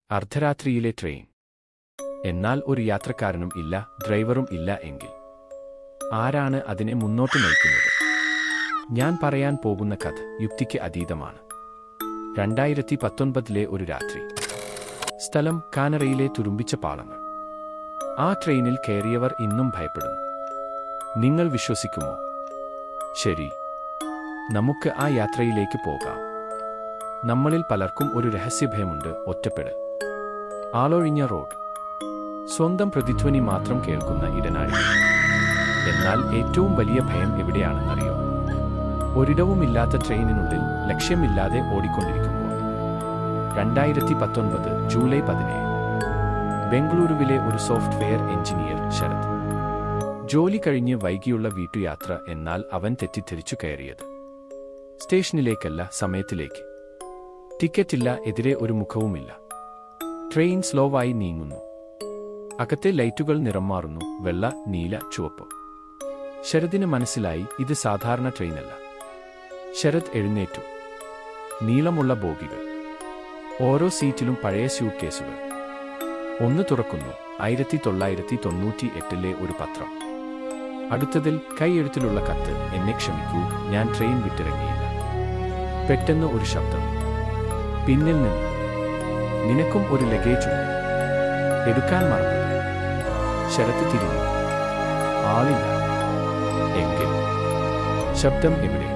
അർദ്ധരാത്രിയിലെ train. എന്നാൽ ഒരു യാത്രക്കാരനും ഇല്ല, ഡ്രൈവറും ഇല്ല എങ്കിൽ ആരാണ് അതിനെ മുന്നോട്ട് നയിക്കുന്നത്? ഞാൻ പറയാൻ പോകുന്ന കഥ യുക്തിക്ക് അതീതമാണ്. 2019 ഒരു രാത്രി. സ്ഥലം കാനറയിലെ തുരുമ്പിച്ച പാളങ്ങൾ. ആ ട്രെയിനിൽ കയറിയവർ ഇന്നും ഭയപ്പെടുന്നു. നിങ്ങൾ വിശ്വസിക്കുമോ? ശരി, നമുക്ക് ആ യാത്രയിലേക്ക് പോകാം. നമ്മളിൽ പലർക്കും ഒരു രഹസ്യഭയമുണ്ട്: ഒറ്റപ്പെടൽ. ആളൊഴിഞ്ഞ റോഡ്, സ്വന്തം പ്രതിധ്വനി മാത്രം കേൾക്കുന്ന ഇടനാഴികൾ. എന്നാൽ ഏറ്റവും വലിയ ഭയം എവിടെയാണെന്നറിയോ? ഒരിടവുമില്ലാത്ത ട്രെയിനിനുള്ളിൽ ലക്ഷ്യമില്ലാതെ ഓടിക്കൊണ്ടിരിക്കുമ്പോൾ. 2019 ജൂലൈ 17. ബംഗളൂരുവിലെ ഒരു സോഫ്റ്റ്വെയർ എഞ്ചിനീയർ ശരത്. ജോലി കഴിഞ്ഞ് വൈകിയുള്ള വീട്ടുയാത്ര. എന്നാൽ അവൻ തെറ്റിദ്ധരിച്ചു കയറിയത് സ്റ്റേഷനിലേക്കല്ല, സമയത്തിലേക്ക്. ടിക്കറ്റില്ല, എതിരെ ഒരു മുഖവുമില്ല. ട്രെയിൻ സ്ലോവായി നീങ്ങുന്നു. അകത്തെ ലൈറ്റുകൾ നിറം മാറുന്നു: വെള്ള, നീല, ചുവപ്പ്. ശരദിന് മനസ്സിലായി, ഇത് സാധാരണ ട്രെയിനല്ല. ശരത് എഴുന്നേറ്റു. നീളമുള്ള ബോഗികൾ, ഓരോ സീറ്റിലും പഴയ സ്യൂട്ട് കേസുകൾ. ഒന്ന് തുറക്കുന്നു. 1998 ഒരു പത്രം. അടുത്തതിൽ കൈയെഴുത്തിലുള്ള കത്ത്: എന്നെ ക്ഷമിക്കൂ, ഞാൻ ട്രെയിൻ വിട്ടിറങ്ങിയില്ല. പെട്ടെന്ന് ഒരു ശബ്ദം പിന്നിൽ നിന്ന്: നിനക്കും ഒരു ലഗേജ് ഉണ്ട്, എടുക്കാൻ മറന്നത്. ശരത് തിരിഞ്ഞു. ആളില്ല. എങ്കിൽ ശബ്ദം എവിടെ?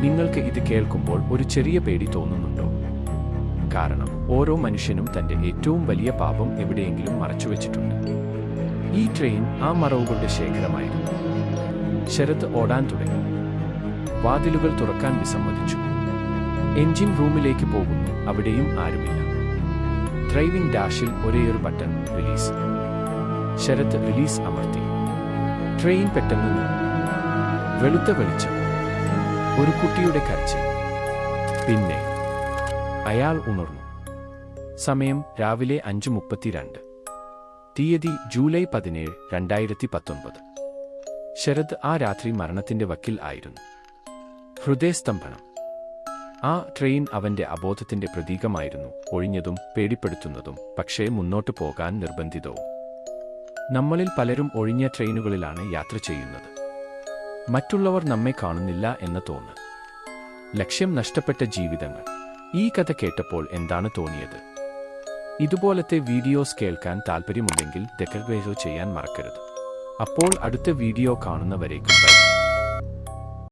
നിങ്ങൾക്ക് ഇത് കേൾക്കുമ്പോൾ ഒരു ചെറിയ പേടി തോന്നുന്നുണ്ടോ? കാരണം ഓരോ മനുഷ്യനും തന്റെ ഏറ്റവും വലിയ പാപം എവിടെയെങ്കിലും മറച്ചുവെച്ചിട്ടുണ്ട്. ഈ ട്രെയിൻ ആ മറവുകളുടെ ശേഖരമായിരുന്നു. ശരത് ഓടാൻ തുടങ്ങി. വാതിലുകൾ തുറക്കാൻ വിസമ്മതിച്ചു. എഞ്ചിൻ റൂമിലേക്ക് പോകുന്നു. അവിടെയും ആരുമില്ല. ഡ്രൈവിംഗ് ഡാഷിൽ ഒരേയൊരു ബട്ടൺ: റിലീസ്. ശരത് റിലീസ് അമർത്തി. ട്രെയിൻ പെട്ടെന്ന് നിന്നു. വെളുത്ത വെളിച്ചം, ഒരു കുട്ടിയുടെ കരച്ചിൽ. പിന്നെ അയാൾ ഉണർന്നു. സമയം രാവിലെ 5:32. തീയതി ജൂലൈ 17, 2019. ശരത് ആ രാത്രി മരണത്തിന്റെ വക്കിൽ ആയിരുന്നു. ഹൃദയസ്തംഭനം. ആ ട്രെയിൻ അവന്റെ അബോധത്തിന്റെ പ്രതീകമായിരുന്നു, ഒഴിഞ്ഞതും പേടിപ്പെടുത്തുന്നതും, പക്ഷേ മുന്നോട്ട് പോകാൻ നിർബന്ധിതവും. നമ്മളിൽ പലരും ഒഴിഞ്ഞ ട്രെയിനുകളിലാണ് യാത്ര ചെയ്യുന്നത്. മറ്റുള്ളവർ നമ്മെ കാണുന്നില്ല എന്ന തോന്നൽ. ലക്ഷ്യം നഷ്ടപ്പെട്ട ജീവിതങ്ങൾ. ഈ കഥ കേട്ടപ്പോൾ എന്താണ് തോന്നിയത്? ഇതുപോലത്തെ വീഡിയോസ് കേൾക്കാൻ താൽപ്പര്യമുണ്ടെങ്കിൽ സബ്സ്ക്രൈബ് ചെയ്യാൻ മറക്കരുത്. അപ്പോൾ അടുത്ത വീഡിയോ കാണുന്നവരേക്കും ബൈ.